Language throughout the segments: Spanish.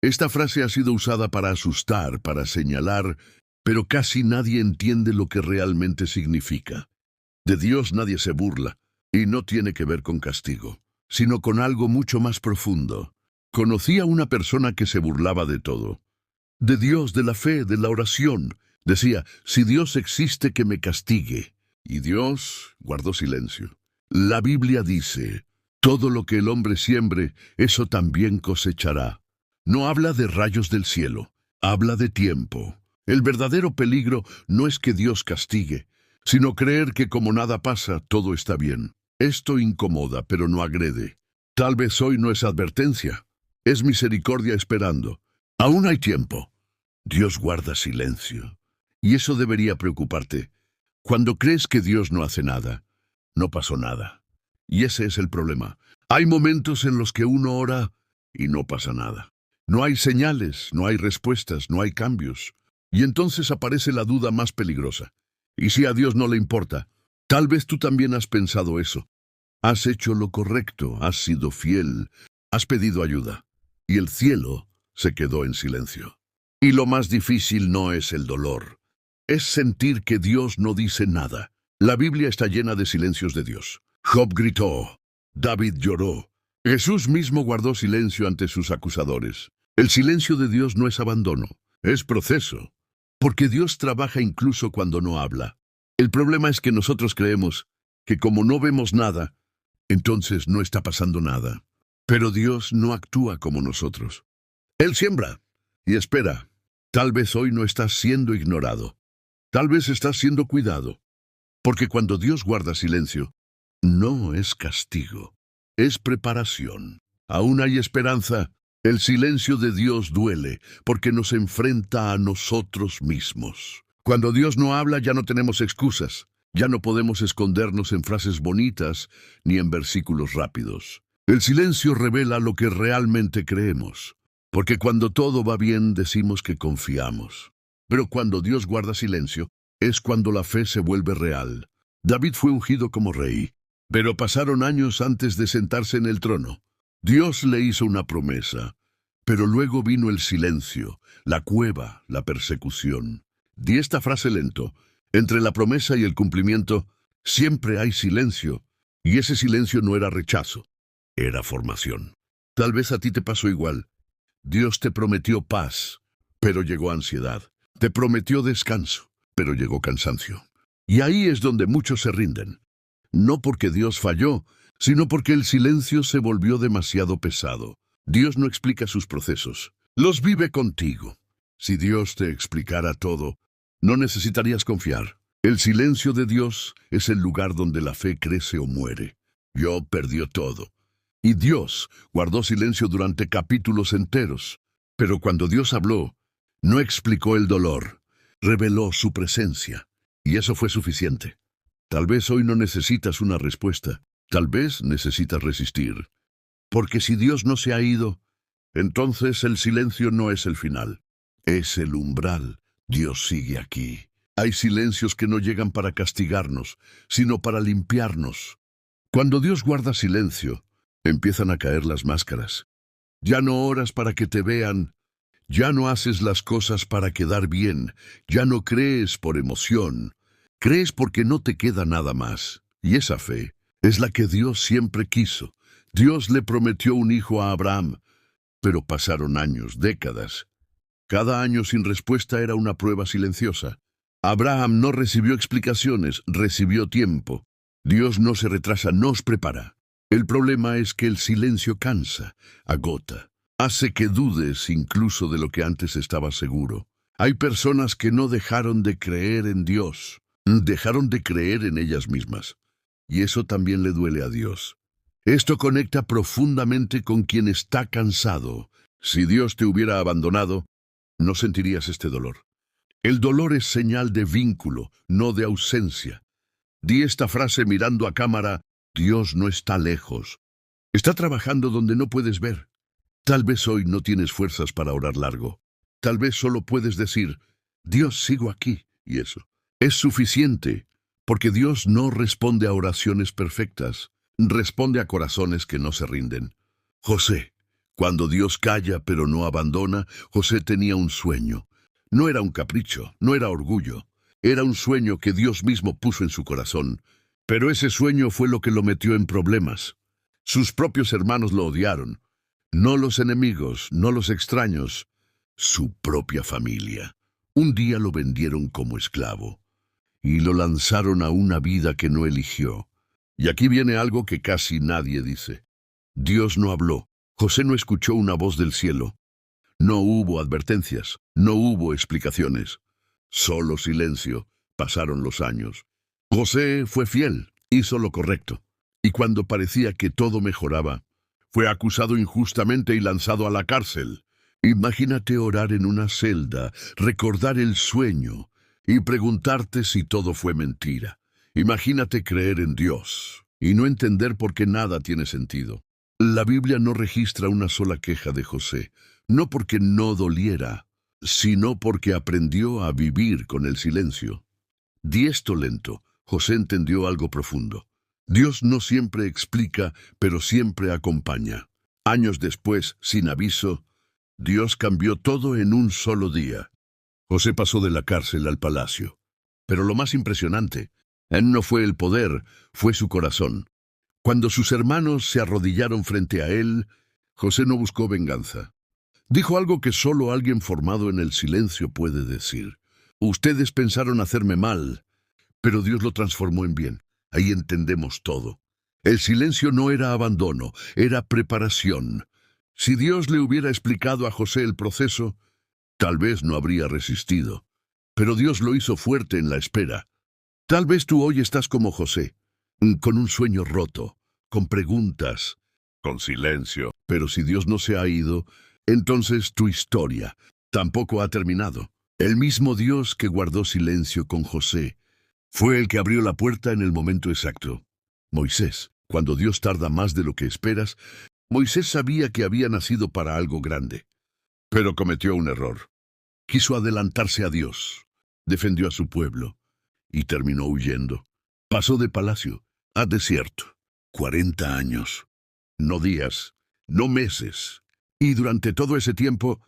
Esta frase ha sido usada para asustar, para señalar, pero casi nadie entiende lo que realmente significa. De Dios nadie se burla, y no tiene que ver con castigo, sino con algo mucho más profundo. Conocí a una persona que se burlaba de todo. De Dios, de la fe, de la oración. Decía, si Dios existe, que me castigue. Y Dios guardó silencio. La Biblia dice, todo lo que el hombre siembre, eso también cosechará. No habla de rayos del cielo, habla de tiempo. El verdadero peligro no es que Dios castigue, sino creer que como nada pasa, todo está bien. Esto incomoda, pero no agrede. Tal vez hoy no es advertencia, es misericordia esperando. Aún hay tiempo. Dios guarda silencio. Y eso debería preocuparte. Cuando crees que Dios no hace nada, no pasó nada. Y ese es el problema. Hay momentos en los que uno ora y no pasa nada. No hay señales, no hay respuestas, no hay cambios. Y entonces aparece la duda más peligrosa. ¿Y si a Dios no le importa? Tal vez tú también has pensado eso. Has hecho lo correcto, has sido fiel, has pedido ayuda. Y el cielo se quedó en silencio. Y lo más difícil no es el dolor. Es sentir que Dios no dice nada. La Biblia está llena de silencios de Dios. Job gritó. David lloró. Jesús mismo guardó silencio ante sus acusadores. El silencio de Dios no es abandono, es proceso. Porque Dios trabaja incluso cuando no habla. El problema es que nosotros creemos que como no vemos nada, entonces no está pasando nada. Pero Dios no actúa como nosotros. Él siembra y espera. Tal vez hoy no estás siendo ignorado. Tal vez estás siendo cuidado. Porque cuando Dios guarda silencio, no es castigo, es preparación. Aún hay esperanza. El silencio de Dios duele porque nos enfrenta a nosotros mismos. Cuando Dios no habla ya no tenemos excusas. Ya no podemos escondernos en frases bonitas ni en versículos rápidos. El silencio revela lo que realmente creemos. Porque cuando todo va bien decimos que confiamos. Pero cuando Dios guarda silencio, es cuando la fe se vuelve real. David fue ungido como rey, pero pasaron años antes de sentarse en el trono. Dios le hizo una promesa, pero luego vino el silencio, la cueva, la persecución. Di esta frase lento. Entre la promesa y el cumplimiento, siempre hay silencio, y ese silencio no era rechazo, era formación. Tal vez a ti te pasó igual. Dios te prometió paz, pero llegó ansiedad. Te prometió descanso, pero llegó cansancio. Y ahí es donde muchos se rinden. No porque Dios falló, sino porque el silencio se volvió demasiado pesado. Dios no explica sus procesos, los vive contigo. Si Dios te explicara todo, no necesitarías confiar. El silencio de Dios es el lugar donde la fe crece o muere. Job perdió todo. Y Dios guardó silencio durante capítulos enteros. Pero cuando Dios habló, no explicó el dolor, reveló su presencia. Y eso fue suficiente. Tal vez hoy no necesitas una respuesta. Tal vez necesitas resistir. Porque si Dios no se ha ido, entonces el silencio no es el final. Es el umbral. Dios sigue aquí. Hay silencios que no llegan para castigarnos, sino para limpiarnos. Cuando Dios guarda silencio, empiezan a caer las máscaras. Ya no oras para que te vean, ya no haces las cosas para quedar bien, ya no crees por emoción, crees porque no te queda nada más. Y esa fe es la que Dios siempre quiso. Dios le prometió un hijo a Abraham, pero pasaron años, décadas. Cada año sin respuesta era una prueba silenciosa. Abraham no recibió explicaciones, recibió tiempo. Dios no se retrasa, nos prepara. El problema es que el silencio cansa, agota, hace que dudes incluso de lo que antes estaba seguro. Hay personas que no dejaron de creer en Dios, dejaron de creer en ellas mismas. Y eso también le duele a Dios. Esto conecta profundamente con quien está cansado. Si Dios te hubiera abandonado, no sentirías este dolor. El dolor es señal de vínculo, no de ausencia. Di esta frase mirando a cámara: Dios no está lejos. Está trabajando donde no puedes ver. Tal vez hoy no tienes fuerzas para orar largo. Tal vez solo puedes decir: Dios, sigo aquí. Y eso es suficiente, porque Dios no responde a oraciones perfectas. Responde a corazones que no se rinden. José, Cuando Dios calla pero no abandona, José tenía un sueño. No era un capricho, no era orgullo. Era un sueño que Dios mismo puso en su corazón. Pero ese sueño fue lo que lo metió en problemas. Sus propios hermanos lo odiaron. No los enemigos, no los extraños, su propia familia. Un día lo vendieron como esclavo y lo lanzaron a una vida que no eligió. Y aquí viene algo que casi nadie dice. Dios no habló. José no escuchó una voz del cielo. No hubo advertencias, no hubo explicaciones. Solo silencio. Pasaron los años. José fue fiel, hizo lo correcto. Y cuando parecía que todo mejoraba, fue acusado injustamente y lanzado a la cárcel. Imagínate orar en una celda, recordar el sueño y preguntarte si todo fue mentira. Imagínate creer en Dios y no entender por qué nada tiene sentido. La Biblia no registra una sola queja de José, no porque no doliera, sino porque aprendió a vivir con el silencio. Diesto lento, José entendió algo profundo. Dios no siempre explica, pero siempre acompaña. Años después, sin aviso, Dios cambió todo en un solo día. José pasó de la cárcel al palacio. Pero lo más impresionante, él no fue el poder, fue su corazón. Cuando sus hermanos se arrodillaron frente a él, José no buscó venganza. Dijo algo que solo alguien formado en el silencio puede decir. Ustedes pensaron hacerme mal, pero Dios lo transformó en bien. Ahí entendemos todo. El silencio no era abandono, era preparación. Si Dios le hubiera explicado a José el proceso, tal vez no habría resistido. Pero Dios lo hizo fuerte en la espera. Tal vez tú hoy estás como José, con un sueño roto, con preguntas, con silencio. Pero si Dios no se ha ido, entonces tu historia tampoco ha terminado. El mismo Dios que guardó silencio con José fue el que abrió la puerta en el momento exacto. Moisés, cuando Dios tarda más de lo que esperas, Moisés sabía que había nacido para algo grande, pero cometió un error. Quiso adelantarse a Dios, defendió a su pueblo y terminó huyendo. Pasó de palacio a desierto. 40 años, no días, no meses. Y durante todo ese tiempo,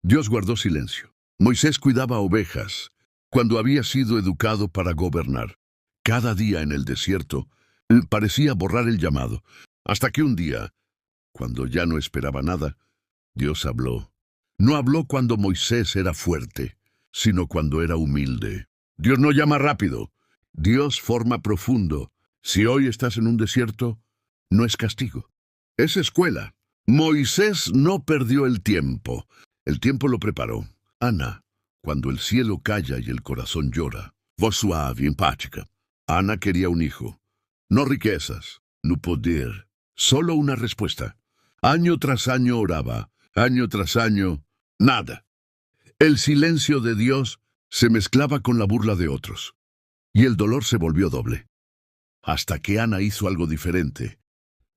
Dios guardó silencio. Moisés cuidaba ovejas, cuando había sido educado para gobernar. Cada día en el desierto parecía borrar el llamado, hasta que un día, cuando ya no esperaba nada, Dios habló. No habló cuando Moisés era fuerte, sino cuando era humilde. Dios no llama rápido, Dios forma profundo. Si hoy estás en un desierto, no es castigo, es escuela. Moisés no perdió el tiempo lo preparó. Ana, cuando el cielo calla y el corazón llora, voz suave y empática. Ana quería un hijo, no riquezas, no poder, solo una respuesta. Año tras año oraba, año tras año, nada. El silencio de Dios se mezclaba con la burla de otros, y el dolor se volvió doble. Hasta que Ana hizo algo diferente.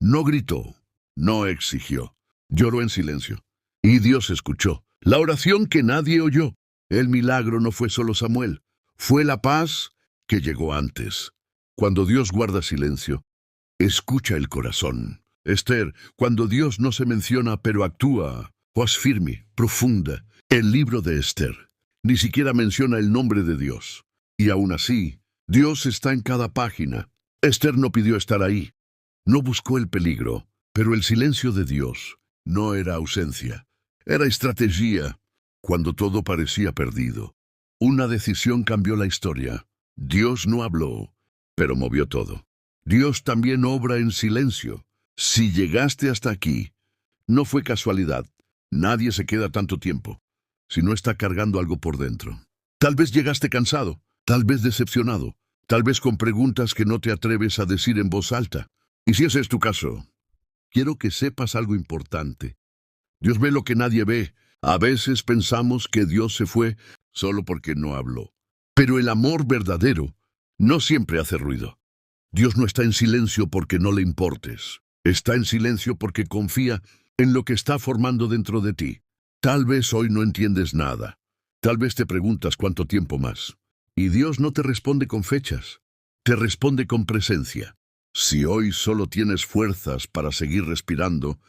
No gritó, no exigió, lloró en silencio, y Dios escuchó. La oración que nadie oyó. El milagro no fue solo Samuel, fue la paz que llegó antes. Cuando Dios guarda silencio, escucha el corazón. Esther, cuando Dios no se menciona pero actúa, voz firme, profunda. El libro de Esther ni siquiera menciona el nombre de Dios. Y aún así, Dios está en cada página. Esther no pidió estar ahí, no buscó el peligro, pero el silencio de Dios no era ausencia, era estrategia. Cuando todo parecía perdido, una decisión cambió la historia. Dios no habló, pero movió todo. Dios también obra en silencio. Si llegaste hasta aquí, no fue casualidad. Nadie se queda tanto tiempo si no está cargando algo por dentro. Tal vez llegaste cansado, tal vez decepcionado, tal vez con preguntas que no te atreves a decir en voz alta. Y si ese es tu caso, quiero que sepas algo importante. Dios ve lo que nadie ve. A veces pensamos que Dios se fue solo porque no habló. Pero el amor verdadero no siempre hace ruido. Dios no está en silencio porque no le importes. Está en silencio porque confía en lo que está formando dentro de ti. Tal vez hoy no entiendes nada. Tal vez te preguntas cuánto tiempo más. Y Dios no te responde con fechas. Te responde con presencia. Si hoy solo tienes fuerzas para seguir respirando,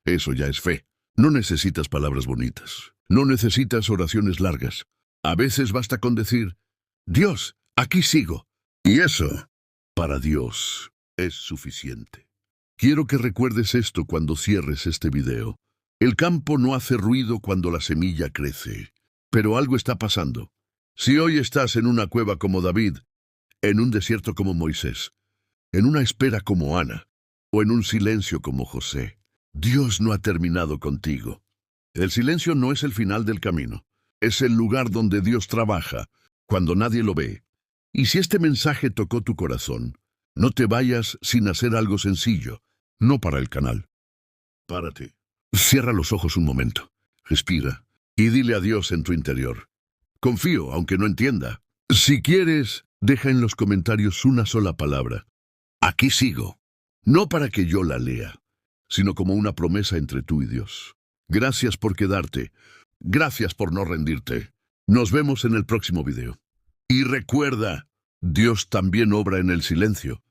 eso ya es fe. No necesitas palabras bonitas. No necesitas oraciones largas. A veces basta con decir, Dios, aquí sigo. Y eso, para Dios, es suficiente. Quiero que recuerdes esto cuando cierres este video. El campo no hace ruido cuando la semilla crece, pero algo está pasando. Si hoy estás en una cueva como David, en un desierto como Moisés, en una espera como Ana, o en un silencio como José, Dios no ha terminado contigo. El silencio no es el final del camino. Es el lugar donde Dios trabaja, cuando nadie lo ve. Y si este mensaje tocó tu corazón, no te vayas sin hacer algo sencillo, no para el canal. Párate. Cierra los ojos un momento. Respira. Y dile a Dios en tu interior. Confío, aunque no entienda. Si quieres, deja en los comentarios una sola palabra. Aquí sigo. No para que yo la lea, sino como una promesa entre tú y Dios. Gracias por quedarte. Gracias por no rendirte. Nos vemos en el próximo video. Y recuerda, Dios también obra en el silencio.